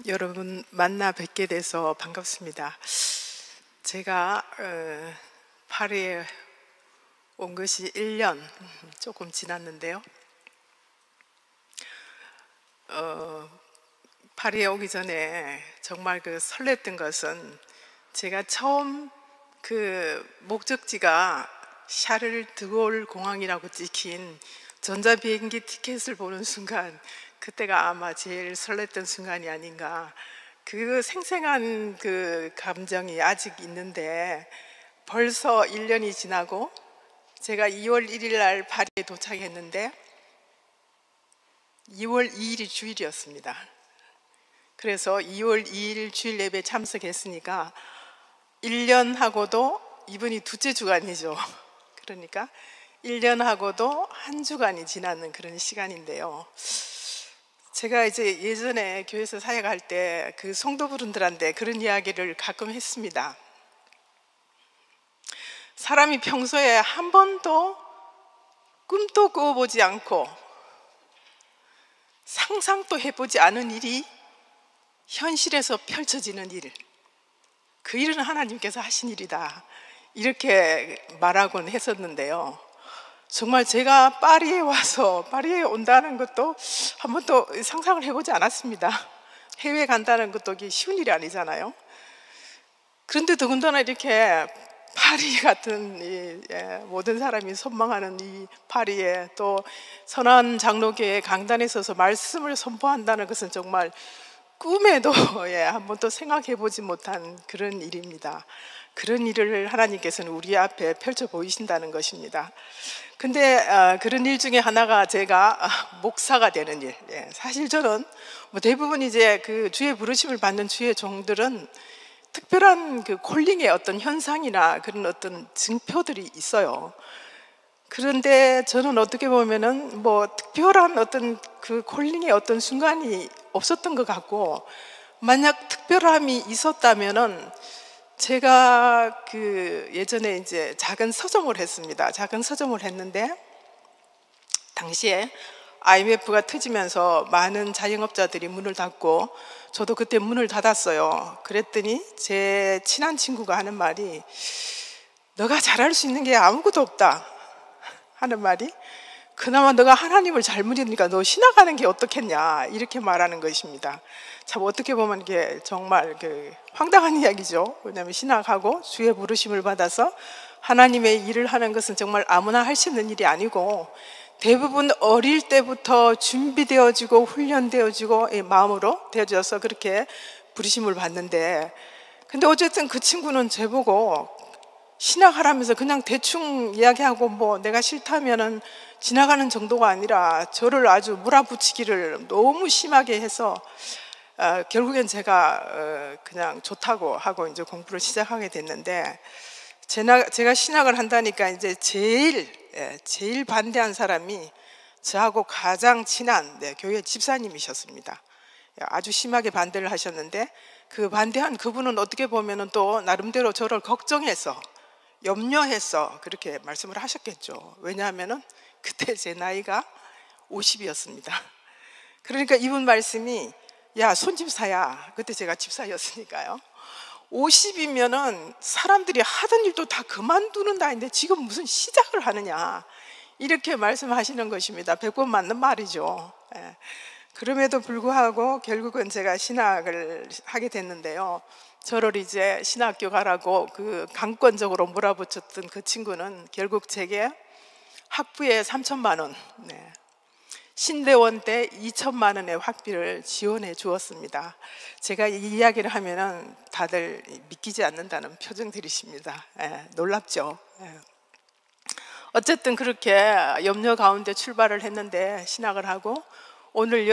여러분 만나 뵙게 돼서 반갑습니다. 제가 파리에 온 것이 1년 조금 지났는데요. 파리에 오기 전에 정말 설렜던 것은 제가 처음 목적지가 샤를 드골 공항이라고 찍힌 전자비행기 티켓을 보는 순간, 그때가 아마 제일 설렜던 순간이 아닌가. 그 생생한 감정이 아직 있는데, 벌써 1년이 지나고 제가 2월 1일 날 파리에 도착했는데 2월 2일이 주일이었습니다. 그래서 2월 2일 주일 예배 참석했으니까 1년하고도 이번이 둘째 주간이죠. 그러니까 1년하고도 한 주간이 지나는 그런 시간인데요. 제가 이제 예전에 교회에서 사역할 때 성도분들한테 그런 이야기를 가끔 했습니다. 사람이 평소에 한 번도 꿈도 꾸어보지 않고 상상도 해보지 않은 일이 현실에서 펼쳐지는 일, 그 일은 하나님께서 하신 일이다, 이렇게 말하곤 했었는데요. 정말 제가 파리에 온다는 것도 한 번도 상상을 해보지 않았습니다. 해외에 간다는 것도 쉬운 일이 아니잖아요. 그런데 더군다나 이렇게 파리 같은 모든 사람이 선망하는 이 파리에 또 선한 장로교회 강단에 서서 말씀을 선포한다는 것은 정말 꿈에도 한 번도 생각해보지 못한 그런 일입니다. 그런 일을 하나님께서는 우리 앞에 펼쳐 보이신다는 것입니다. 근데 그런 일 중에 하나가 제가 목사가 되는 일. 사실 저는 대부분 이제 주의 부르심을 받는 주의 종들은 특별한 콜링의 어떤 현상이나 그런 어떤 증표들이 있어요. 그런데 저는 어떻게 보면은 특별한 어떤 콜링의 어떤 순간이 없었던 것 같고, 만약 특별함이 있었다면은 제가 예전에 이제 작은 서점을 했습니다. 작은 서점을 했는데 당시에 IMF가 터지면서 많은 자영업자들이 문을 닫고 저도 그때 문을 닫았어요. 그랬더니 제 친한 친구가 하는 말이, 너가 잘할 수 있는 게 아무것도 없다 하는 말이, 그나마 너가 하나님을 잘 믿으니까 너 신학하는 게 어떻겠냐, 이렇게 말하는 것입니다. 참 어떻게 보면 이게 정말 황당한 이야기죠. 왜냐하면 신학하고 주의 부르심을 받아서 하나님의 일을 하는 것은 정말 아무나 할 수 있는 일이 아니고, 대부분 어릴 때부터 준비되어지고 훈련되어지고 마음으로 되어져서 그렇게 부르심을 받는데, 근데 어쨌든 그 친구는 저보고 신학하라면서 그냥 대충 이야기하고 내가 싫다면은 지나가는 정도가 아니라 저를 아주 몰아붙이기를 너무 심하게 해서 결국엔 제가 그냥 좋다고 하고 이제 공부를 시작하게 됐는데, 제가 신학을 한다니까 이제 제일 반대한 사람이 저하고 가장 친한 교회 집사님이셨습니다. 아주 심하게 반대를 하셨는데, 그 반대한 그분은 어떻게 보면은 또 나름대로 저를 걱정해서 염려해서 그렇게 말씀을 하셨겠죠. 왜냐하면은 그때 제 나이가 50이었습니다. 그러니까 이분 말씀이, 야 손집사야, 그때 제가 집사였으니까요, 50이면은 사람들이 하던 일도 다 그만두는 나이인데 지금 무슨 시작을 하느냐, 이렇게 말씀하시는 것입니다. 100번 맞는 말이죠. 그럼에도 불구하고 결국은 제가 신학을 하게 됐는데요. 저를 이제 신학교 가라고 강권적으로 몰아붙였던 그 친구는 결국 제게 학부에 3천만 원, 신대원 때 2천만 원의 학비를 지원해 주었습니다. 제가 이 이야기를 하면은 다들 믿기지 않는다는 표정들이십니다. 놀랍죠. 어쨌든 그렇게 염려 가운데 출발을 했는데 신학을 하고 오늘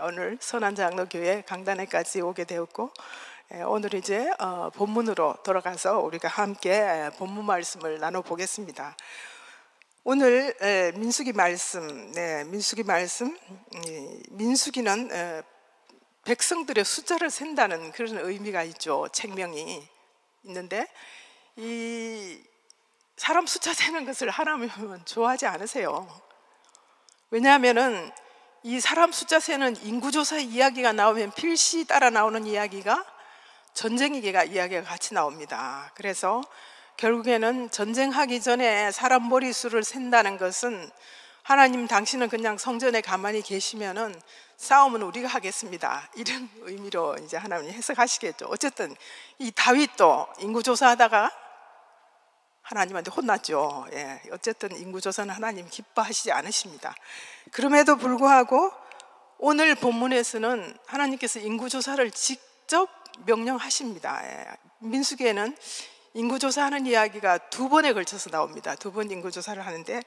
오늘 선한장로교회 강단에까지 오게 되었고, 오늘 이제 본문으로 돌아가서 우리가 함께 본문 말씀을 나눠보겠습니다. 오늘 민수기 말씀, 민수기는 백성들의 숫자를 센다는 그런 의미가 있죠. 책명이 있는데, 이 사람 숫자 세는 것을 하나님은 좋아하지 않으세요. 왜냐하면은 이 사람 숫자 세는 인구조사 이야기가 나오면 필시 따라 나오는 이야기가 전쟁 이야기가 같이 나옵니다. 그래서 결국에는 전쟁하기 전에 사람 머릿수를 센다는 것은 하나님 당신은 그냥 성전에 가만히 계시면은 싸움은 우리가 하겠습니다, 이런 의미로 이제 하나님이 해석하시겠죠. 어쨌든 이 다윗도 인구조사하다가 하나님한테 혼났죠. 예, 어쨌든 인구조사는 하나님 기뻐하시지 않으십니다. 그럼에도 불구하고 오늘 본문에서는 하나님께서 인구조사를 직접 명령하십니다. 예, 민수기에는 인구조사하는 이야기가 2번에 걸쳐서 나옵니다. 2번 인구조사를 하는데,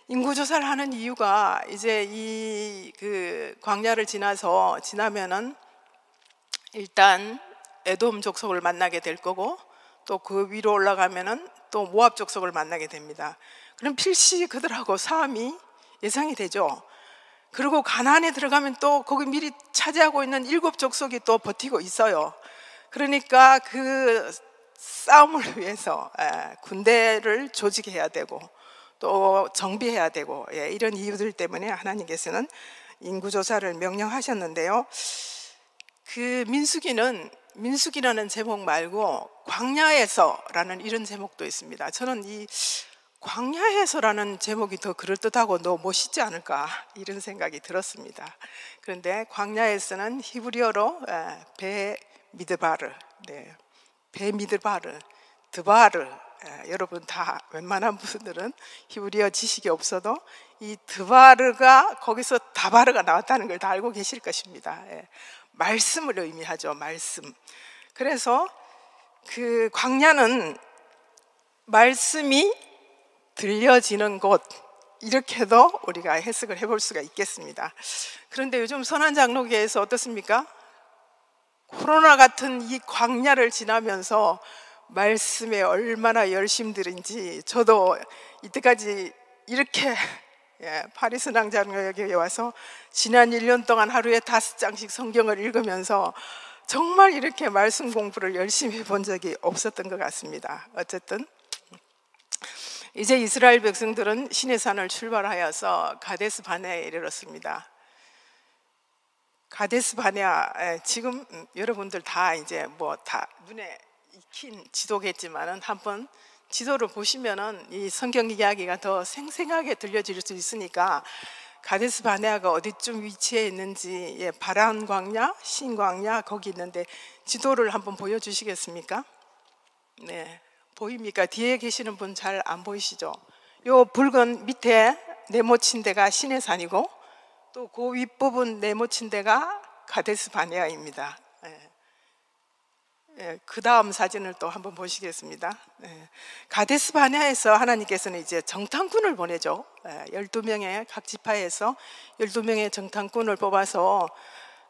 인구조사를 하는 이유가 이제 그 광야를 지나면은 일단 에돔 족속을 만나게 될 거고, 또 그 위로 올라가면은 또 모압 족속을 만나게 됩니다. 그럼 필시 그들하고 싸움이 예상이 되죠. 그리고 가나안에 들어가면 또 거기 미리 차지하고 있는 7 족속이 또 버티고 있어요. 그러니까 그 싸움을 위해서 군대를 조직해야 되고 또 정비해야 되고, 이런 이유들 때문에 하나님께서는 인구조사를 명령하셨는데요. 그 민수기라는 제목 말고 광야에서라는 이런 제목도 있습니다. 저는 이 광야에서라는 제목이 더 그럴듯하고 더 멋있지 않을까, 이런 생각이 들었습니다. 그런데 광야에서는 히브리어로 베미드바르, 베미드바르, 드바르, 여러분 다 웬만한 분들은 히브리어 지식이 없어도 이 드바르가 거기서 다바르가 나왔다는 걸 다 알고 계실 것입니다. 말씀을 의미하죠, 말씀. 그래서 그 광야는 말씀이 들려지는 곳, 이렇게도 우리가 해석을 해볼 수가 있겠습니다. 그런데 요즘 선한장로교회에서 어떻습니까? 코로나 같은 이 광야를 지나면서 말씀에 얼마나 열심들인지, 저도 이때까지 이렇게 파리선한장로교회에 와서 지난 1년 동안 하루에 5장씩 성경을 읽으면서 정말 이렇게 말씀 공부를 열심히 해본 적이 없었던 것 같습니다. 어쨌든 이제 이스라엘 백성들은 시내산을 출발하여서 가데스 바네아에 이르렀습니다. 가데스 바네아, 지금 여러분들 다 이제 뭐 다 눈에 익힌 지도겠지만은 한번 지도를 보시면은 이 성경 이야기가 더 생생하게 들려질 수 있으니까 가데스 바네아가 어디쯤 위치해 있는지, 바란 광야, 신 광야 거기 있는데 지도를 한번 보여주시겠습니까? 네, 보입니까? 뒤에 계시는 분 잘 안 보이시죠? 요 붉은 밑에 네모친 데가 시내산이고 또 그 윗부분 네모친 데가 가데스 바네아입니다. 그 다음 사진을 또 한번 보시겠습니다. 가데스 바네아에서 하나님께서는 이제 정탐꾼을 보내죠. 12명의 각 지파에서 12명의 정탐꾼을 뽑아서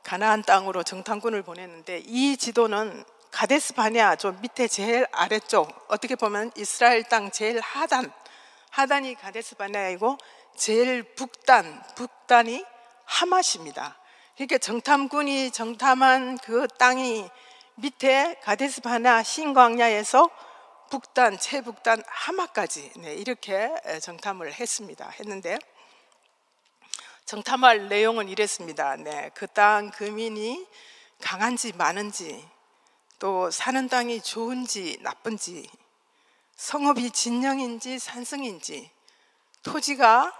가나안 땅으로 정탐꾼을 보냈는데, 이 지도는 가데스 바네아 좀 밑에 제일 아래쪽, 어떻게 보면 이스라엘 땅 제일 하단이 가데스 바네아이고 제일 북단이 하맛입니다. 그러니까 정탐꾼이 정탐한 그 땅이 밑에 가데스 바네아 신광야에서 북단, 최북단 하맛까지, 이렇게 정탐을 했는데 정탐할 내용은 이랬습니다. 그 땅 거민이 강한지 많은지, 또 사는 땅이 좋은지 나쁜지, 성읍이 진영인지 산성인지, 토지가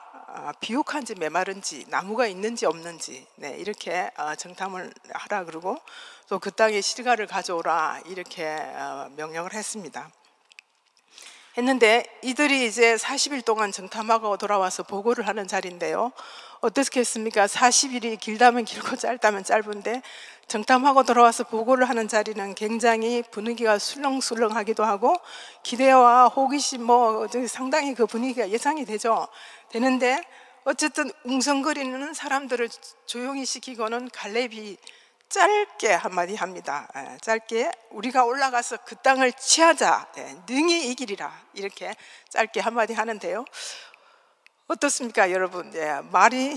비옥한지 메마른지, 나무가 있는지 없는지, 이렇게 정탐을 하라 그러고 또 그 땅에 실과를 가져오라, 이렇게 명령을 했는데 이들이 이제 40일 동안 정탐하고 돌아와서 보고를 하는 자리인데요, 어떻겠습니까? 40일이 길다면 길고 짧다면 짧은데 정탐하고 돌아와서 보고를 하는 자리는 굉장히 분위기가 술렁술렁하기도 하고 기대와 호기심 상당히 그 분위기가 예상이 되는데, 어쨌든 웅성거리는 사람들을 조용히 시키고는 갈렙이 짧게 한마디 합니다. 짧게 우리가 올라가서 그 땅을 취하자, 능히 이기리라, 이렇게 짧게 한마디 하는데요, 어떻습니까 여러분? 말이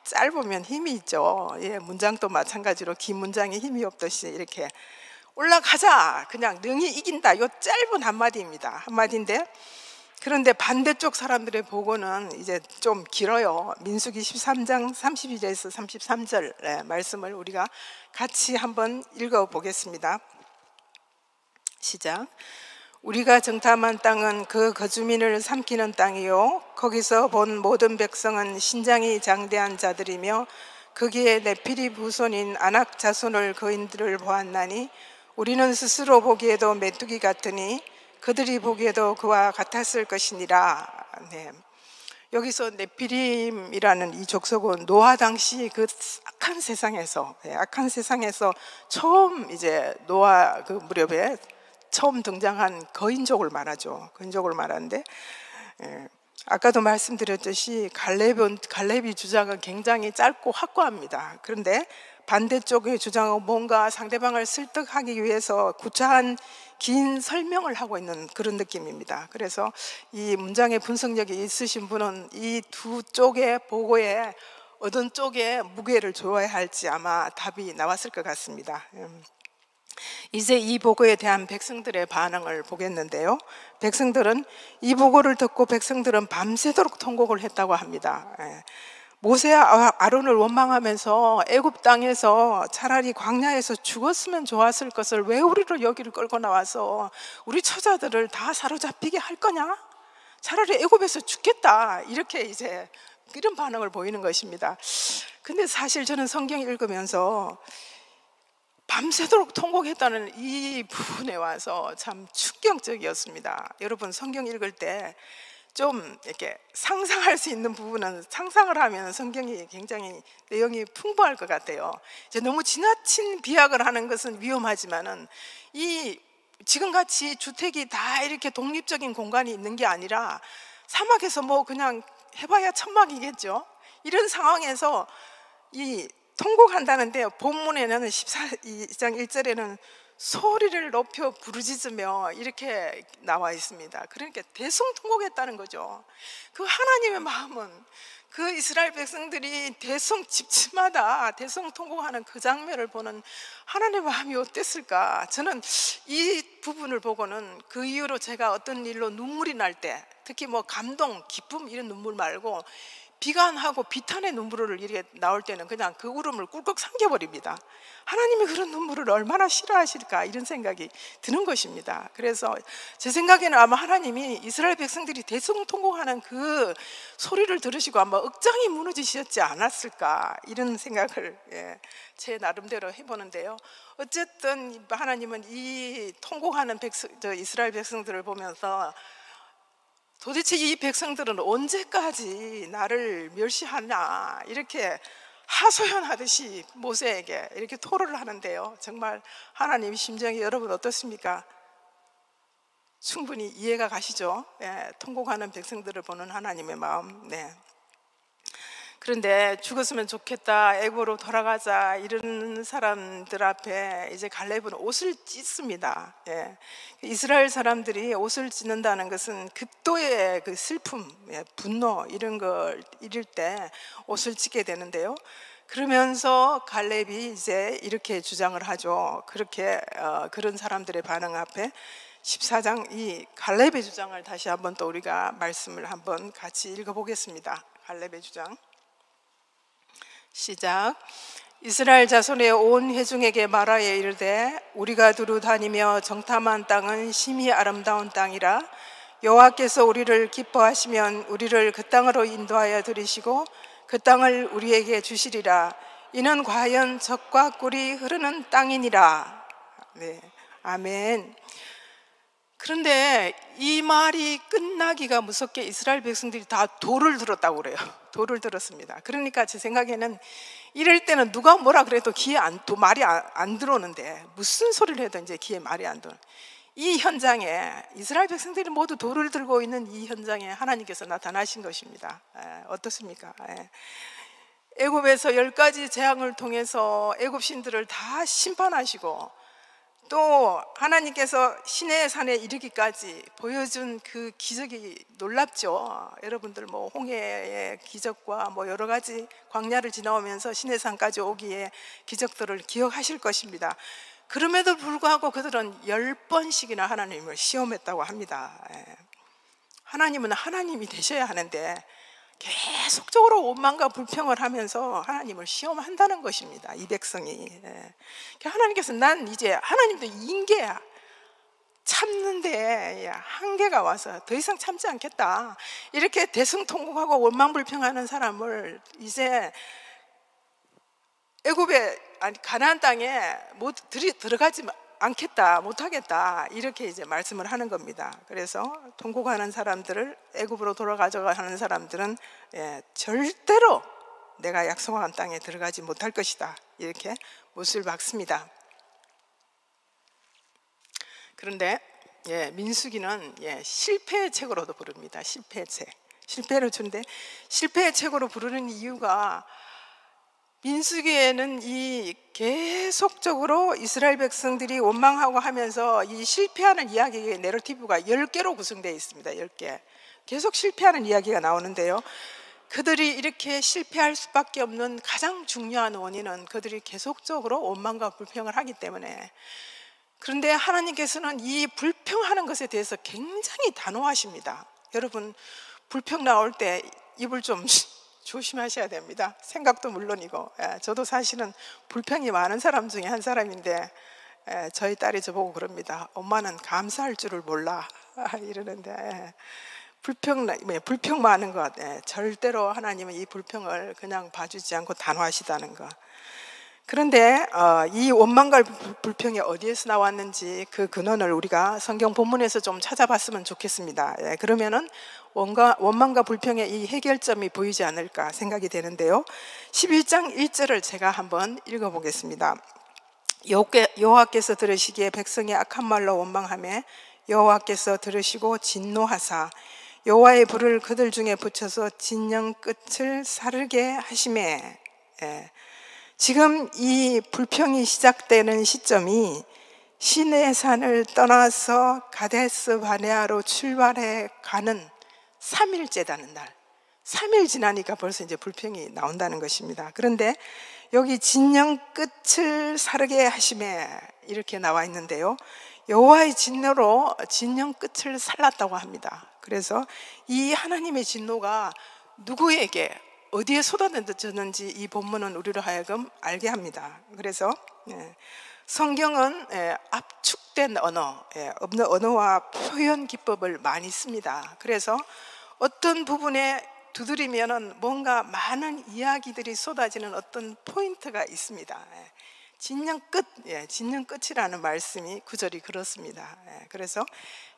짧으면 힘이 있죠. 문장도 마찬가지로 긴 문장에 힘이 없듯이 이렇게 올라가자, 그냥 능히 이긴다, 이 짧은 한마디입니다. 한마디인데 그런데 반대쪽 사람들의 보고는 이제 좀 길어요. 민수기 13장 32절에서 33절 말씀을 우리가 같이 한번 읽어보겠습니다. 시작. 우리가 정탐한 땅은 그 거주민을 삼키는 땅이요, 거기서 본 모든 백성은 신장이 장대한 자들이며 거기에 네피리 후손인 아낙 자손을 거인들을 보았나니 우리는 스스로 보기에도 메뚜기 같으니 그들이 보기에도 그와 같았을 것이니라. 네. 여기서 네피림이라는 이 족속은 노아 당시 그 악한 세상에서 처음 이제 노아 그 무렵에 처음 등장한 거인족을 말하죠. 거인족을 말하는데, 아까도 말씀드렸듯이 갈렙이 주장은 굉장히 짧고 확고합니다. 그런데 반대쪽의 주장은 뭔가 상대방을 설득하기 위해서 구차한 긴 설명을 하고 있는 그런 느낌입니다. 그래서 이 문장의 분석력이 있으신 분은 이 두 쪽의 보고에 어떤 쪽에 무게를 둬야 할지 아마 답이 나왔을 것 같습니다. 이제 이 보고에 대한 백성들의 반응을 보겠는데요. 이 보고를 듣고 백성들은 밤새도록 통곡을 했다고 합니다. 모세와 아론을 원망하면서 애굽 땅에서 차라리 광야에서 죽었으면 좋았을 것을 왜 우리를 여기를 끌고 나와서 우리 처자들을 다 사로잡히게 할 거냐? 차라리 애굽에서 죽겠다. 이렇게 이제 이런 반응을 보이는 것입니다. 근데 사실 저는 성경 읽으면서 밤새도록 통곡했다는 이 부분에 와서 참 충격적이었습니다. 여러분, 성경 읽을 때 좀 이렇게 상상할 수 있는 부분은 상상을 하면 성경이 굉장히 내용이 풍부할 것 같아요. 이제 너무 지나친 비약을 하는 것은 위험하지만은 이 지금같이 주택이 다 이렇게 독립적인 공간이 있는 게 아니라 사막에서 뭐 그냥 해봐야 천막이겠죠. 이런 상황에서 이 통곡한다는데 본문에는 14장 1절에는 소리를 높여 부르짖으며 이렇게 나와 있습니다. 그러니까 대성통곡했다는 거죠. 그 하나님의 마음은 그 이스라엘 백성들이 대성 집집마다 대성통곡하는 그 장면을 보는 하나님의 마음이 어땠을까? 저는 이 부분을 보고는 그 이후로 제가 어떤 일로 눈물이 날 때, 특히 뭐 감동, 기쁨 이런 눈물 말고 비관하고 비탄의 눈물을 이렇게 나올 때는 그냥 그 울음을 꿀꺽 삼켜버립니다. 하나님이 그런 눈물을 얼마나 싫어하실까 이런 생각이 드는 것입니다. 그래서 제 생각에는 아마 하나님이 이스라엘 백성들이 대성통곡하는 그 소리를 들으시고 아마 억장이 무너지셨지 않았을까 이런 생각을 제 나름대로 해보는데요. 어쨌든 하나님은 이 통곡하는 이스라엘 백성들을 보면서 도대체 이 백성들은 언제까지 나를 멸시하나 이렇게 하소연하듯이 모세에게 이렇게 토로를 하는데요. 정말 하나님 심정이 여러분 어떻습니까? 충분히 이해가 가시죠? 통곡하는 백성들을 보는 하나님의 마음. 그런데 죽었으면 좋겠다, 애고로 돌아가자 이런 사람들 앞에 이제 갈렙은 옷을 찢습니다. 이스라엘 사람들이 옷을 찢는다는 것은 극도의 그 슬픔, 분노 이런 걸 이룰 때 옷을 찢게 되는데요. 그러면서 갈렙이 이제 이렇게 주장을 하죠. 그렇게 그런 사람들의 반응 앞에 14장 이 갈렙의 주장을 다시 한번 또 우리가 말씀을 한번 같이 읽어보겠습니다. 갈렙의 주장. 시작. 이스라엘 자손의 온 회중에게 말하여 이르되 우리가 두루 다니며 정탐한 땅은 심히 아름다운 땅이라 여호와께서 우리를 기뻐하시면 우리를 그 땅으로 인도하여 들이시고 그 땅을 우리에게 주시리라. 이는 과연 젖과 꿀이 흐르는 땅이니라. 아멘. 그런데 이 말이 끝나기가 무섭게 이스라엘 백성들이 다 돌을 들었다고 그래요. 돌을 들었습니다. 그러니까 제 생각에는 이럴 때는 누가 뭐라 그래도 귀에 말이 안 들어오는데 무슨 소리를 해도 이제 귀에 말이 안 들어. 이 현장에 이스라엘 백성들이 모두 돌을 들고 있는 이 현장에 하나님께서 나타나신 것입니다. 어떻습니까? 애굽에서 10가지 재앙을 통해서 애굽 신들을 다 심판하시고 또 하나님께서 시내 산에 이르기까지 보여준 그 기적이 놀랍죠. 여러분들 뭐 홍해의 기적과 뭐 여러 가지 광야를 지나오면서 시내 산까지 오기에 기적들을 기억하실 것입니다. 그럼에도 불구하고 그들은 10번씩이나 하나님을 시험했다고 합니다. 하나님은 하나님이 되셔야 하는데 계속적으로 원망과 불평을 하면서 하나님을 시험한다는 것입니다, 이 백성이. 하나님께서 난 이제 하나님도 인계야, 참는데 한계가 와서 더 이상 참지 않겠다, 이렇게 대승통곡하고 원망불평하는 사람을 이제 애굽에, 아니 가나안 땅에 못 들어가지 않겠다, 못하겠다, 이렇게 이제 말씀을 하는 겁니다. 그래서 통곡하는 사람들을, 애굽으로 돌아가져가 하는 사람들은 절대로 내가 약속한 땅에 들어가지 못할 것이다, 이렇게 못을 박습니다. 그런데 민수기는 실패의 책으로도 부릅니다. 실패의 책. 실패를 주는데, 실패의 책으로 부르는 이유가, 민수기에는 이 계속적으로 이스라엘 백성들이 원망하고 하면서 이 실패하는 이야기의 내러티브가 10개로 구성되어 있습니다. 10개. 계속 실패하는 이야기가 나오는데요, 그들이 이렇게 실패할 수밖에 없는 가장 중요한 원인은 그들이 계속적으로 원망과 불평을 하기 때문에. 그런데 하나님께서는 이 불평하는 것에 대해서 굉장히 단호하십니다. 여러분, 불평 나올 때 입을 좀 조심하셔야 됩니다. 생각도 물론이고. 저도 사실은 불평이 많은 사람 중에 한 사람인데, 저희 딸이 저보고 그럽니다. 엄마는 감사할 줄을 몰라 이러는데, 불평 많은 것, 절대로 하나님은 이 불평을 그냥 봐주지 않고 단호하시다는 것. 그런데 이 원망과 불평이 어디에서 나왔는지 그 근원을 우리가 성경 본문에서 좀 찾아봤으면 좋겠습니다. 그러면은 원망과 불평의 이 해결점이 보이지 않을까 생각이 되는데요, 11장 1절을 제가 한번 읽어보겠습니다. 여호와께서 들으시기에 백성이 악한 말로 원망하며 여호와께서 들으시고 진노하사 여호와의 불을 그들 중에 붙여서 진영 끝을 사르게 하시매. 지금 이 불평이 시작되는 시점이 시내산을 떠나서 가데스 바네아로 출발해 가는 3일째라는 날, 3일 지나니까 벌써 이제 불평이 나온다는 것입니다. 그런데 여기 진영 끝을 사르게 하시매 이렇게 나와 있는데요, 여호와의 진노로 진영 끝을 살랐다고 합니다. 그래서 이 하나님의 진노가 누구에게 어디에 쏟아졌는지 이 본문은 우리로 하여금 알게 합니다. 그래서 성경은 압축된 언어와 표현 기법을 많이 씁니다. 그래서 어떤 부분에 두드리면은 뭔가 많은 이야기들이 쏟아지는 어떤 포인트가 있습니다. 진영 끝, 진영 끝이라는 말씀이 구절이 그렇습니다. 그래서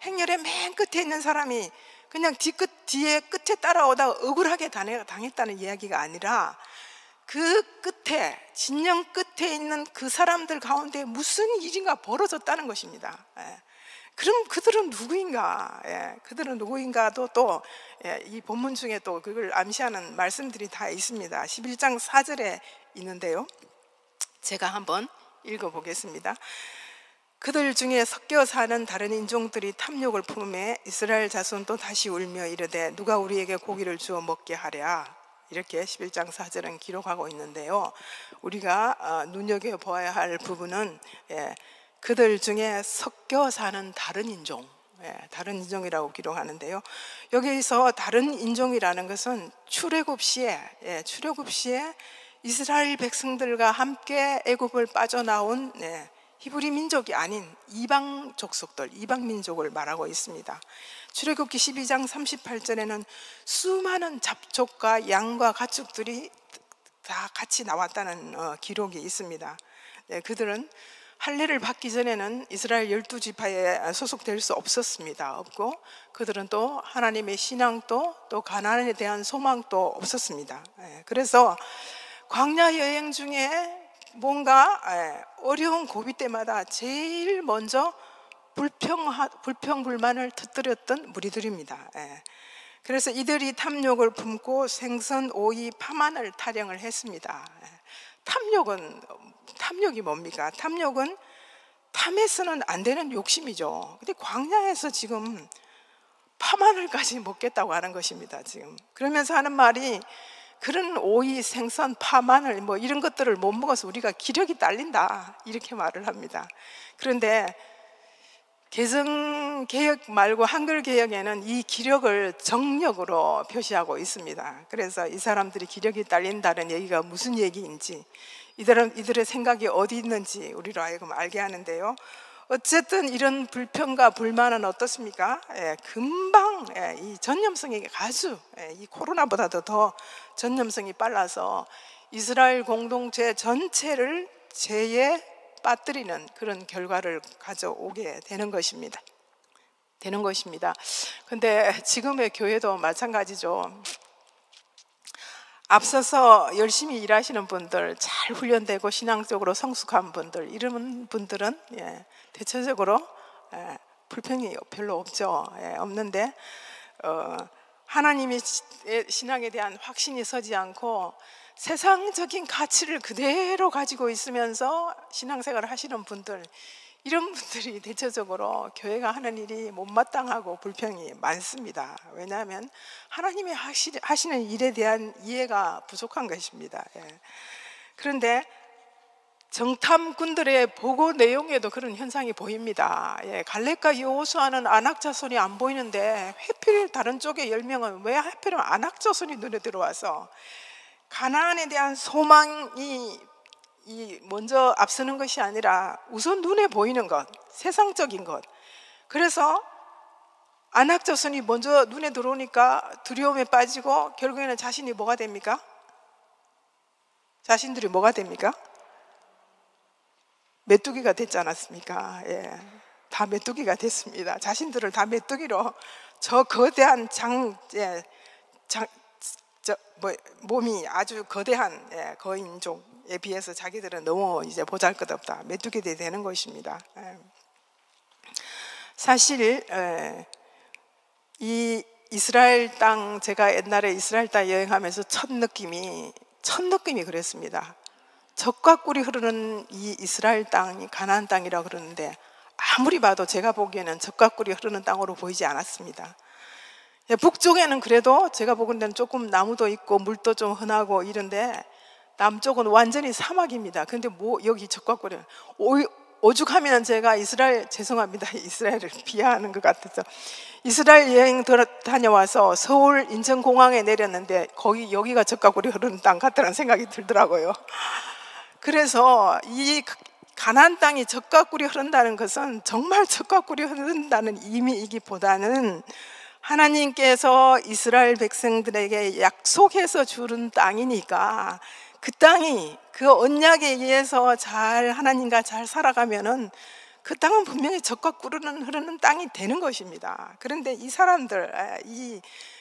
행렬의 맨 끝에 있는 사람이 그냥 뒤에 끝에 따라오다가 억울하게 당했다는 이야기가 아니라, 그 끝에, 진영 끝에 있는 그 사람들 가운데 무슨 일인가 벌어졌다는 것입니다. 그럼 그들은 누구인가? 그들은 누구인가도 또 이 본문 중에 또 그걸 암시하는 말씀들이 다 있습니다. 11장 4절에 있는데요, 제가 한번 읽어보겠습니다. 그들 중에 섞여 사는 다른 인종들이 탐욕을 품에 이스라엘 자손도 다시 울며 이르되 누가 우리에게 고기를 주어 먹게 하랴, 이렇게 11장 4절은 기록하고 있는데요, 우리가 눈여겨봐야 할 부분은 그들 중에 섞여 사는 다른 인종, 다른 인종이라고 기록하는데요, 여기서 다른 인종이라는 것은 출애굽 시에 이스라엘 백성들과 함께 애굽을 빠져나온 히브리 민족이 아닌 이방 족속들, 이방 민족을 말하고 있습니다. 출애굽기 12장 38절에는 수많은 잡족과 양과 가축들이 다 같이 나왔다는 기록이 있습니다. 그들은 할례를 받기 전에는 이스라엘 12지파에 소속될 수 없었습니다. 없고 그들은 또 하나님의 신앙도 또 가나안에 대한 소망도 없었습니다. 그래서 광야 여행 중에 뭔가 어려운 고비 때마다 제일 먼저 불평불만을 터뜨렸던 무리들입니다. 그래서 이들이 탐욕을 품고 생선, 오이, 파만을 타령을 했습니다. 탐욕이 뭡니까? 탐욕은 탐해서는 안 되는 욕심이죠. 근데 광야에서 지금 파마늘까지 먹겠다고 하는 것입니다. 지금 그러면서 하는 말이, 그런 오이, 생선, 파, 마늘 뭐 이런 것들을 못 먹어서 우리가 기력이 딸린다, 이렇게 말을 합니다. 그런데 개성 개혁 말고 한글 개혁에는 이 기력을 정력으로 표시하고 있습니다. 그래서 이 사람들이 기력이 딸린다는 얘기가 무슨 얘기인지, 이들의 생각이 어디 있는지 우리로 하여금 알게 하는데요. 어쨌든 이런 불평과 불만은 어떻습니까? 금방 이 전염성이 아주 이 코로나보다도 더 전염성이 빨라서 이스라엘 공동체 전체를 죄에 빠뜨리는 그런 결과를 가져오게 되는 것입니다. 근데 지금의 교회도 마찬가지죠. 앞서서 열심히 일하시는 분들, 잘 훈련되고 신앙적으로 성숙한 분들, 이런 분들은 대체적으로 불평이 별로 없죠. 없는데 하나님의 신앙에 대한 확신이 서지 않고 세상적인 가치를 그대로 가지고 있으면서 신앙생활을 하시는 분들, 이런 분들이 대체적으로 교회가 하는 일이 못마땅하고 불평이 많습니다. 왜냐하면 하나님이 하시는 일에 대한 이해가 부족한 것입니다. 그런데 정탐꾼들의 보고 내용에도 그런 현상이 보입니다. 갈렙과 여호수아는 안악자손이 안 보이는데 하필 다른 쪽의 10명은 왜 하필 안악자손이 눈에 들어와서 가나안에 대한 소망이 먼저 앞서는 것이 아니라 우선 눈에 보이는 것, 세상적인 것. 그래서 안악자손이 먼저 눈에 들어오니까 두려움에 빠지고 결국에는 자신이 뭐가 됩니까? 자신들이 뭐가 됩니까? 메뚜기가 됐지 않았습니까? 다 메뚜기가 됐습니다. 자신들을 다 메뚜기로 저 거대한 몸이 아주 거대한 거인종에 비해서 자기들은 너무 이제 보잘것없다, 메뚜기들이 되는 것입니다. 사실 이 이스라엘 땅, 제가 옛날에 이스라엘 땅 여행하면서 첫 느낌이 그랬습니다. 젖과 꿀이 흐르는 이 이스라엘 땅이 가나안 땅이라고 그러는데 아무리 봐도 제가 보기에는 젖과 꿀이 흐르는 땅으로 보이지 않았습니다. 북쪽에는 그래도 제가 보기에는 조금 나무도 있고 물도 좀 흔하고 이런데 남쪽은 완전히 사막입니다. 근데 여기 젖과 꿀이 오죽하면 제가 이스라엘을 비하하는 것 같아서 이스라엘 여행 다녀와서 서울 인천공항에 내렸는데 여기가 젖과 꿀이 흐르는 땅 같다는 생각이 들더라고요. 그래서 이 가나안 땅이 젖과 꿀이 흐른다는 것은 정말 젖과 꿀이 흐른다는 의미이기보다는 하나님께서 이스라엘 백성들에게 약속해서 주는 땅이니까 그 땅이 그 언약에 의해서 하나님과 잘 살아가면은 그 땅은 분명히 젖과 꿀이 흐르는 땅이 되는 것입니다. 그런데 이 사람들, 이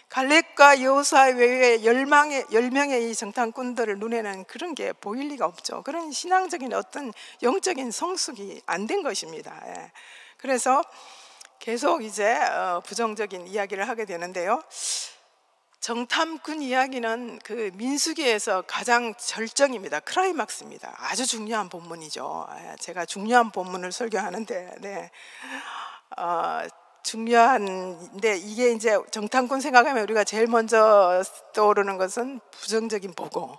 갈렙과 여호수아 외에 10명의 이 정탐꾼들을 눈에는 그런 게 보일 리가 없죠. 그런 신앙적인 어떤 영적인 성숙이 안 된 것입니다. 그래서 계속 이제 부정적인 이야기를 하게 되는데요. 정탐꾼 이야기는 그 민수기에서 가장 절정입니다. 클라이막스입니다. 아주 중요한 본문이죠. 제가 중요한 본문을 설교하는데 중요한데 이게 이제 정탐꾼 생각하면 우리가 제일 먼저 떠오르는 것은 부정적인 보고,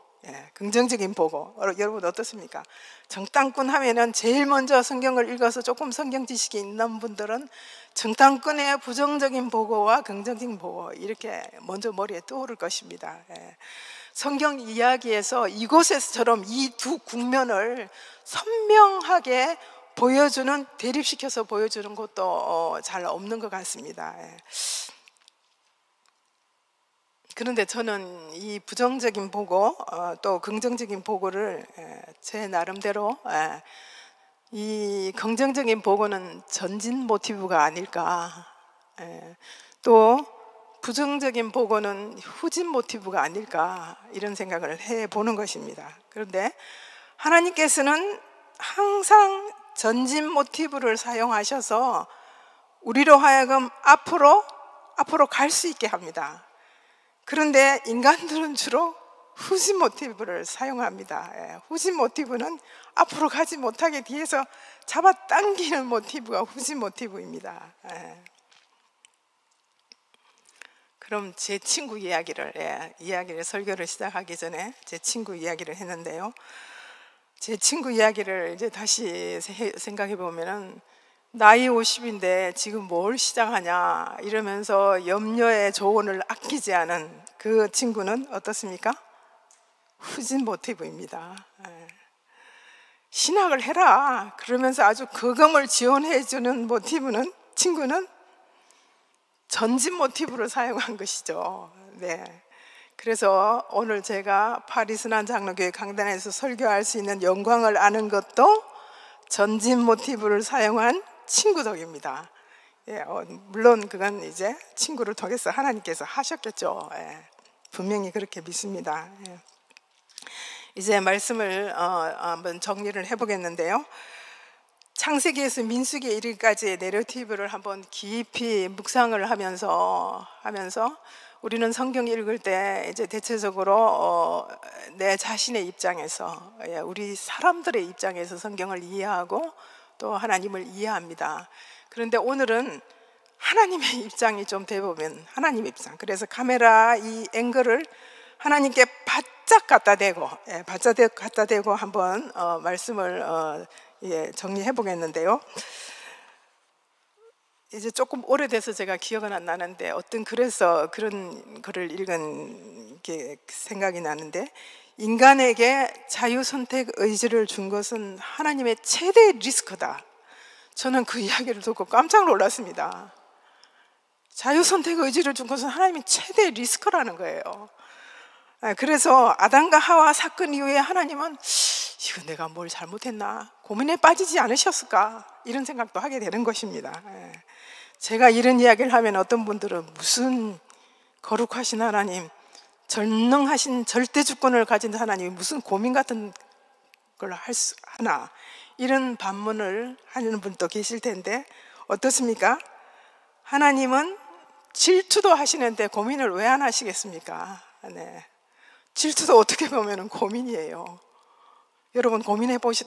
긍정적인 보고. 여러분 어떻습니까? 정탐꾼 하면은 제일 먼저 성경을 읽어서 조금 성경 지식이 있는 분들은 정탐꾼의 부정적인 보고와 긍정적인 보고 이렇게 먼저 머리에 떠오를 것입니다. 성경 이야기에서 이곳에서처럼 이 두 국면을 선명하게 대립시켜서 보여주는 것도 잘 없는 것 같습니다. 그런데 저는 이 부정적인 보고 또 긍정적인 보고를 제 나름대로 이 긍정적인 보고는 전진 모티브가 아닐까, 또 부정적인 보고는 후진 모티브가 아닐까, 이런 생각을 해보는 것입니다. 그런데 하나님께서는 항상 전진 모티브를 사용하셔서 우리로 하여금 앞으로 갈 수 있게 합니다. 그런데 인간들은 주로 후진 모티브를 사용합니다. 후진 모티브는 앞으로 가지 못하게 뒤에서 잡아당기는 모티브가 후진 모티브입니다. 그럼 제 친구 이야기를 설교를 시작하기 전에 제 친구 이야기를 했는데요. 제 친구 이야기를 이제 다시 생각해 보면은 나이 50인데 지금 뭘 시작하냐 이러면서 염려의 조언을 아끼지 않은 그 친구는 어떻습니까? 후진 모티브입니다. 예. 신학을 해라 그러면서 아주 그금을 지원해 주는 모티브는, 친구는 전진 모티브로 사용한 것이죠. 네. 그래서 오늘 제가 파리순환 장로교회 강단에서 설교할 수 있는 영광을 아는 것도 전진 모티브를 사용한 친구 덕입니다. 예, 물론 그건 이제 친구를 통해서 하나님께서 하셨겠죠. 예, 분명히 그렇게 믿습니다. 예. 이제 말씀을 한번 정리를 해보겠는데요. 창세기에서 민수기에 이르기까지의 내러티브를 한번 깊이 묵상을 하면서 우리는 성경 읽을 때 이제 대체적으로 내 자신의 입장에서, 우리 사람들의 입장에서 성경을 이해하고 또 하나님을 이해합니다. 그런데 오늘은 하나님의 입장이 좀 돼보면, 하나님의 입장, 그래서 카메라 이 앵글을 하나님께 바짝 갖다 대고 한번 말씀을 정리해 보겠는데요. 이제 조금 오래돼서 제가 기억은 안 나는데 어떤 글에서 그런 글을 읽은 게 생각이 나는데, 인간에게 자유 선택 의지를 준 것은 하나님의 최대 리스크다. 저는 그 이야기를 듣고 깜짝 놀랐습니다. 자유 선택 의지를 준 것은 하나님의 최대 리스크라는 거예요. 그래서 아담과 하와 사건 이후에 하나님은 이거 내가 뭘 잘못했나 고민에 빠지지 않으셨을까 이런 생각도 하게 되는 것입니다. 제가 이런 이야기를 하면 어떤 분들은 무슨 거룩하신 하나님, 전능하신 절대 주권을 가진 하나님이 무슨 고민 같은 걸 하나, 이런 반문을 하는 분도 계실 텐데 어떻습니까? 하나님은 질투도 하시는데 고민을 왜 안 하시겠습니까? 네. 질투도 어떻게 보면 고민이에요. 여러분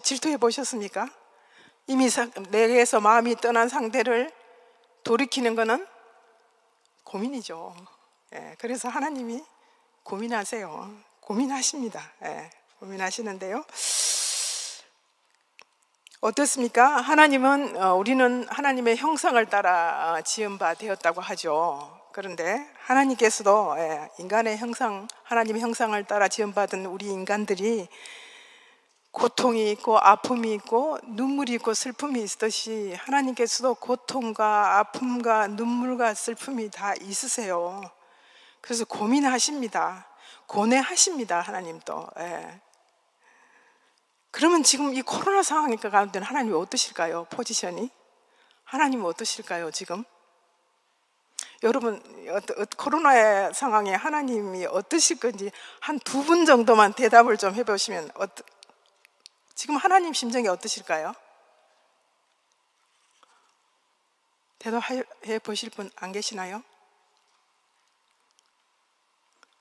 질투해 보셨습니까? 이미 내게서 마음이 떠난 상태를 돌이키는 것은 고민이죠. 그래서 하나님이 고민하세요. 고민하십니다. 고민하시는데요. 어떻습니까? 하나님은 우리는 하나님의 형상을 따라 지은 바 되었다고 하죠. 그런데 하나님께서도 인간의 형상, 하나님의 형상을 따라 지음받은 우리 인간들이 고통이 있고 아픔이 있고 눈물이 있고 슬픔이 있듯이 하나님께서도 고통과 아픔과 눈물과 슬픔이 다 있으세요. 그래서 고민하십니다. 고뇌하십니다. 하나님도. 그러면 지금 이 코로나 상황 가운데는 하나님이 어떠실까요? 포지션이? 하나님은 어떠실까요? 지금? 여러분, 코로나의 상황에 하나님이 어떠실 건지 한 두 분 정도만 대답을 좀 해보시면, 지금 하나님 심정이 어떠실까요? 대답해 보실 분 안 계시나요?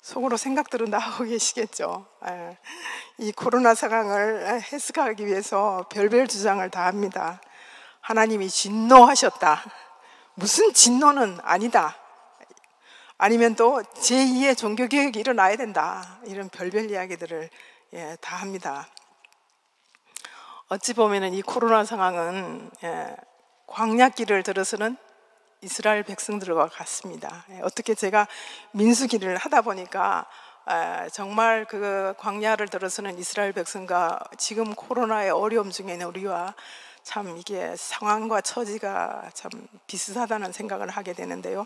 속으로 생각들은 나오고 계시겠죠. 이 코로나 상황을 해석하기 위해서 별별 주장을 다 합니다. 하나님이 진노하셨다. 무슨 진노는 아니다. 아니면 또 제2의 종교개혁이 일어나야 된다. 이런 별별 이야기들을 다 합니다. 어찌 보면 이 코로나 상황은 광야길을 들어서는 이스라엘 백성들과 같습니다. 어떻게 제가 민수기를 하다 보니까 정말 그 광야를 들어서는 이스라엘 백성과 지금 코로나의 어려움 중에는 우리와 참 이게 상황과 처지가 참 비슷하다는 생각을 하게 되는데요.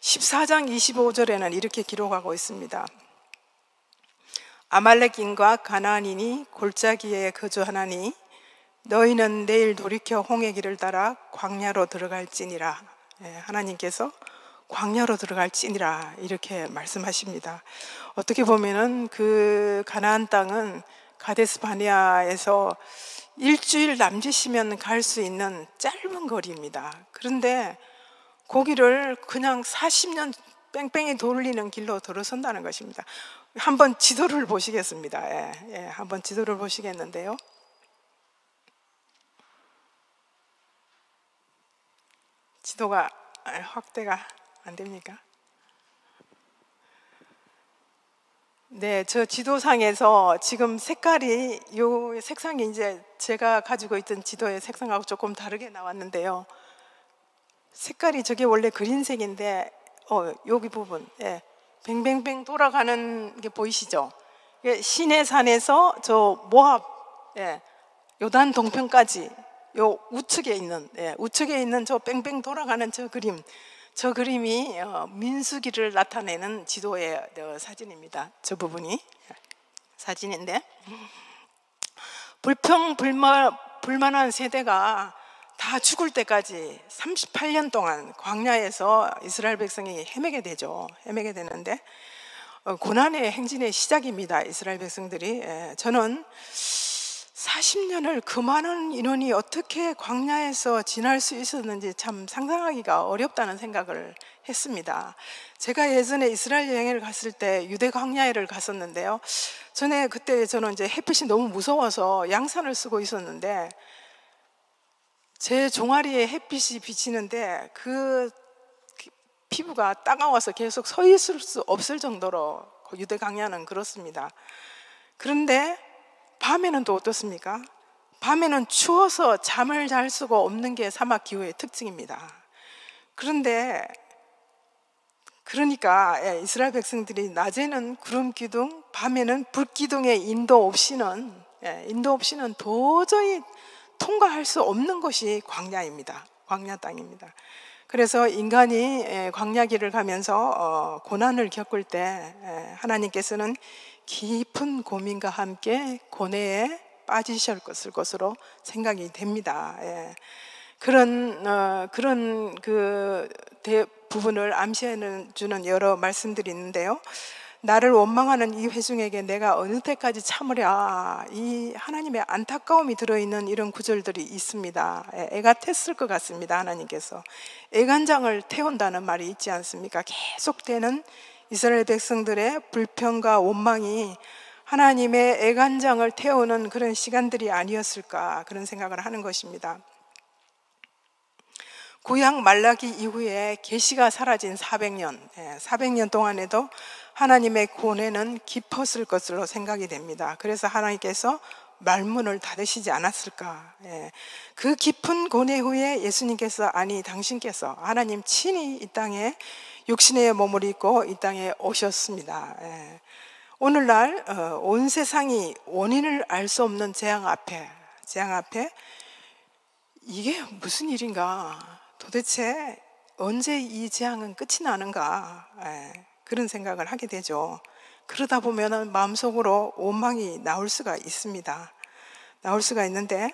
14장 25절에는 이렇게 기록하고 있습니다. 아말렉인과 가나안인이 골짜기에 거주하나니 너희는 내일 돌이켜 홍해 길을 따라 광야로 들어갈지니라. 하나님께서 광야로 들어갈지니라 이렇게 말씀하십니다. 어떻게 보면은 그 가나안 땅은 가데스 바네아에서 일주일 남짓이면 갈 수 있는 짧은 거리입니다. 그런데 거기를 그냥 40년 뺑뺑이 돌리는 길로 들어선다는 것입니다. 한번 지도를 보시겠습니다. 한번 지도를 보시겠는데요. 지도가 확대가 안 됩니까? 네, 저 지도상에서 지금 색깔이 요 색상이 이제 제가 가지고 있던 지도의 색상하고 조금 다르게 나왔는데요. 색깔이 저게 원래 그린색인데 여기 부분, 예, 뱅뱅뱅 돌아가는 게 보이시죠? 이게 시내산에서 저 모압, 예, 요단 동편까지 요 우측에 있는 저 뺑뺑 돌아가는 저 그림, 저 그림이 민수기를 나타내는 지도의 사진입니다. 저 부분이 사진인데, 불만한 세대가 다 죽을 때까지 38년 동안 광야에서 이스라엘 백성이 헤매게 되죠. 헤매게 되는데 고난의 행진의 시작입니다. 이스라엘 백성들이. 저는 40년을 그 많은 인원이 어떻게 광야에서 지날 수 있었는지 참 상상하기가 어렵다는 생각을 했습니다. 제가 예전에 이스라엘 여행을 갔을 때 유대 광야를 갔었는데요. 그때 저는 이제 햇빛이 너무 무서워서 양산을 쓰고 있었는데 제 종아리에 햇빛이 비치는데 그 피부가 따가워서 계속 서 있을 수 없을 정도로 유대 광야는 그렇습니다. 그런데 밤에는 또 어떻습니까? 밤에는 추워서 잠을 잘 수가 없는 게 사막 기후의 특징입니다. 그러니까 이스라엘 백성들이 낮에는 구름 기둥, 밤에는 불 기둥의 인도 없이는 도저히 통과할 수 없는 것이 광야입니다. 광야 땅입니다. 그래서 인간이 광야길을 가면서 고난을 겪을 때 하나님께서는 깊은 고민과 함께 고뇌에 빠지실 것으로 생각이 됩니다. 그런 그 부분을 암시해 주는 여러 말씀들이 있는데요. 나를 원망하는 이 회중에게 내가 어느 때까지 참으랴, 이 하나님의 안타까움이 들어있는 이런 구절들이 있습니다. 애가 텄을 것 같습니다. 하나님께서 애간장을 태운다는 말이 있지 않습니까? 계속되는 이스라엘 백성들의 불평과 원망이 하나님의 애간장을 태우는 그런 시간들이 아니었을까, 그런 생각을 하는 것입니다. 구약 말라기 이후에 계시가 사라진 400년 동안에도 하나님의 고뇌는 깊었을 것으로 생각이 됩니다. 그래서 하나님께서 말문을 닫으시지 않았을까. 그 깊은 고뇌 후에 예수님께서, 당신께서, 하나님 친히 이 땅에 육신의 몸을 입고 이 땅에 오셨습니다. 오늘날 온 세상이 원인을 알 수 없는 재앙 앞에 이게 무슨 일인가, 도대체 언제 이 재앙은 끝이 나는가, 그런 생각을 하게 되죠. 그러다 보면 마음속으로 원망이 나올 수가 있습니다. 나올 수가 있는데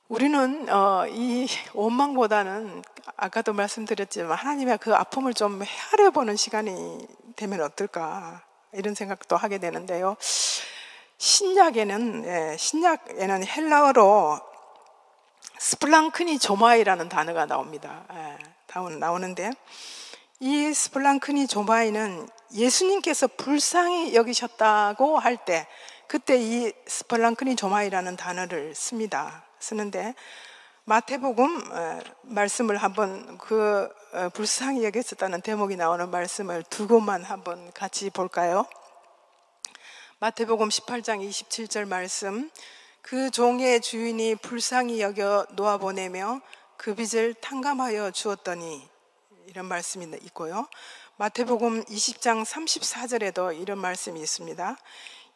우리는 이 원망보다는 아까도 말씀드렸지만 하나님의 그 아픔을 좀 헤아려보는 시간이 되면 어떨까, 이런 생각도 하게 되는데요. 신약에는 헬라어로 스플랑크니 조마이라는 단어가 나옵니다. 나오는데 이 스플랑크니 조마이는 예수님께서 불쌍히 여기셨다고 할 때 그때 이 스플랑크니 조마이라는 단어를 쓰는데 마태복음 말씀을 한번 불쌍히 여기셨다는 대목이 나오는 말씀을 두 곳만 한번 같이 볼까요? 마태복음 18장 27절 말씀, 그 종의 주인이 불쌍히 여겨 놓아보내며 그 빚을 탕감하여 주었더니, 이런 말씀이 있고요. 마태복음 20장 34절에도 이런 말씀이 있습니다.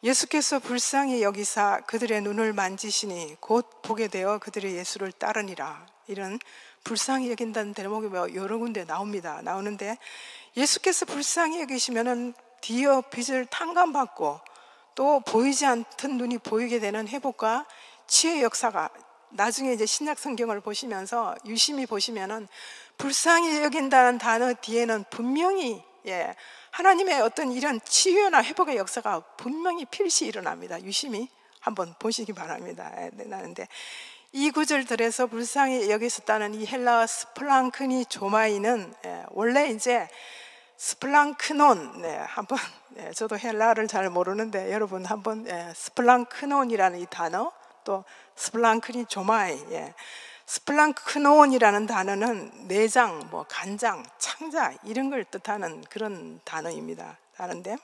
예수께서 불쌍히 여기사 그들의 눈을 만지시니 곧 보게 되어 그들의 예수를 따르니라. 이런 불쌍히 여긴다는 대목이 여러 군데 나오는데 예수께서 불쌍히 여기시면은 뒤어 빚을 탕감받고 또 보이지 않던 눈이 보이게 되는 회복과 치유의 역사가, 나중에 이제 신약 성경을 보시면서 유심히 보시면은 불쌍히 여긴다는 단어 뒤에는 분명히 하나님의 어떤 이런 치유나 회복의 역사가 분명히 필시 일어납니다. 유심히 한번 보시기 바랍니다. 나는데 이 구절들에서 불쌍히 여기셨다는 이 헬라어 스플랑크니 조마이는 원래 이제 스플랑크논, 한번 저도 헬라어를 잘 모르는데 여러분 한번 스플랑크논이라는 이 단어, 또 스플랑크니 조마이, 스플랑크논이라는 단어는 내장, 간장, 창자 이런 걸 뜻하는 그런 단어입니다. 다른데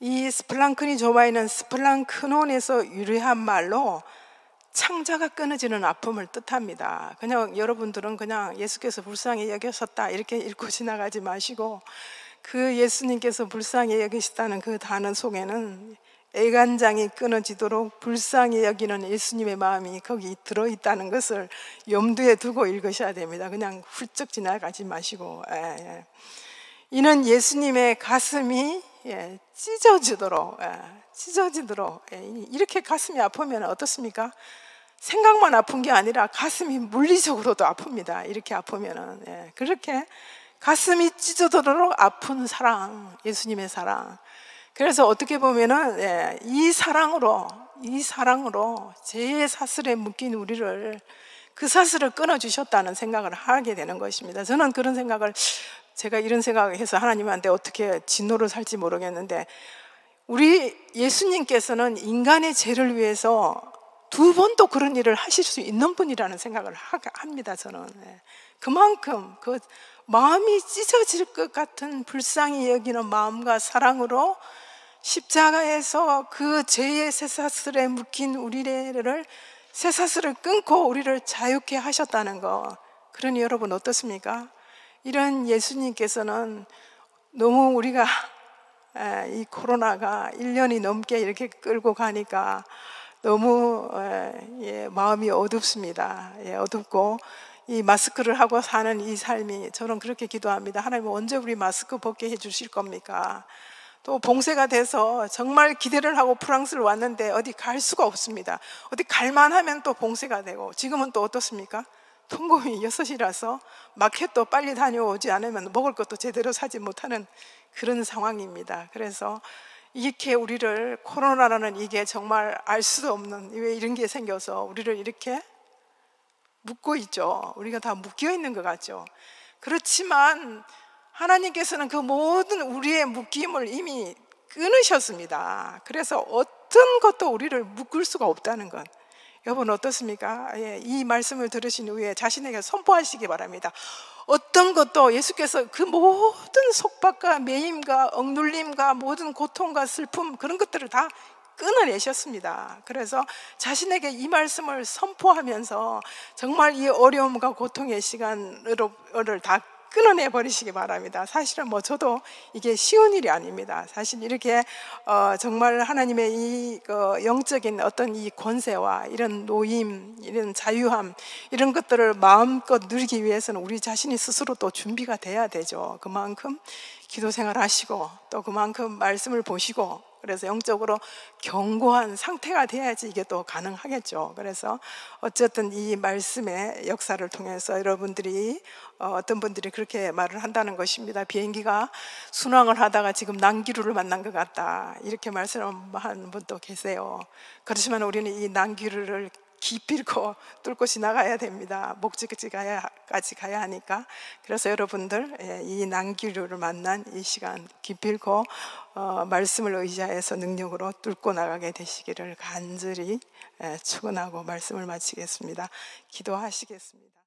이 스플랑크니 조바이는 스플랑크논에서 유래한 말로 창자가 끊어지는 아픔을 뜻합니다. 그냥 여러분들은 그냥 예수께서 불쌍히 여기셨다 이렇게 읽고 지나가지 마시고, 그 예수님께서 불쌍히 여기시다는 그 단어 속에는 애간장이 끊어지도록 불쌍히 여기는 예수님의 마음이 거기 들어있다는 것을 염두에 두고 읽으셔야 됩니다. 그냥 훌쩍 지나가지 마시고. 이는 예수님의 가슴이 찢어지도록 이렇게 가슴이 아프면 어떻습니까? 생각만 아픈 게 아니라 가슴이 물리적으로도 아픕니다. 이렇게 아프면은. 그렇게 가슴이 찢어지도록 아픈 사랑, 예수님의 사랑. 그래서 어떻게 보면은 이 사랑으로 제 사슬에 묶인 우리를, 그 사슬을 끊어주셨다는 생각을 하게 되는 것입니다. 저는 그런 생각을, 제가 이런 생각을 해서 하나님한테 어떻게 진노를 살지 모르겠는데, 우리 예수님께서는 인간의 죄를 위해서 두 번도 그런 일을 하실 수 있는 분이라는 생각을 합니다. 저는 그만큼 그 마음이 찢어질 것 같은 불쌍히 여기는 마음과 사랑으로 십자가에서 그 죄의 쇠사슬에 묶인 우리를 쇠사슬을 끊고 우리를 자유케 하셨다는 거. 그러니 여러분 어떻습니까? 이런 예수님께서는 너무 우리가 이 코로나가 1년이 넘게 이렇게 끌고 가니까 너무 마음이 어둡습니다. 어둡고 이 마스크를 하고 사는 이 삶이, 저는 그렇게 기도합니다. 하나님 언제 우리 마스크 벗게 해주실 겁니까? 또 봉쇄가 돼서 정말 기대를 하고 프랑스를 왔는데 어디 갈 수가 없습니다. 어디 갈만하면 또 봉쇄가 되고, 지금은 또 어떻습니까? 통금이 6시라서 마켓도 빨리 다녀오지 않으면 먹을 것도 제대로 사지 못하는 그런 상황입니다. 그래서 이렇게 우리를, 코로나라는 이게 정말 알 수도 없는, 왜 이런 게 생겨서 우리를 이렇게 묶고 있죠. 우리가 다 묶여 있는 것 같죠. 그렇지만 하나님께서는 그 모든 우리의 묶임을 이미 끊으셨습니다. 그래서 어떤 것도 우리를 묶을 수가 없다는 것. 여러분 어떻습니까? 이 말씀을 들으신 후에 자신에게 선포하시기 바랍니다. 어떤 것도 예수께서 그 모든 속박과 매임과 억눌림과 모든 고통과 슬픔, 그런 것들을 다 끊어내셨습니다. 그래서 자신에게 이 말씀을 선포하면서 정말 이 어려움과 고통의 시간을 다 끊어내 버리시기 바랍니다. 사실은 저도 이게 쉬운 일이 아닙니다. 사실 이렇게 정말 하나님의 이 영적인 어떤 이 권세와 이런 노임, 이런 자유함, 이런 것들을 마음껏 누리기 위해서는 우리 자신이 스스로 또 준비가 돼야 되죠. 그만큼 기도 생활하시고 또 그만큼 말씀을 보시고, 그래서 영적으로 견고한 상태가 돼야지 이게 또 가능하겠죠. 그래서 어쨌든 이 말씀의 역사를 통해서 여러분들이, 어떤 분들이 그렇게 말을 한다는 것입니다. 비행기가 순항을 하다가 지금 난기류를 만난 것 같다, 이렇게 말씀하는 분도 계세요. 그렇지만 우리는 이 난기류를 기필코 뚫고 지나가야 됩니다. 목적지까지 가야 하니까. 그래서 여러분들 이 난기류를 만난 이 시간 기필코 말씀을 의지하여서 능력으로 뚫고 나가게 되시기를 간절히 축원하고 말씀을 마치겠습니다. 기도하시겠습니다.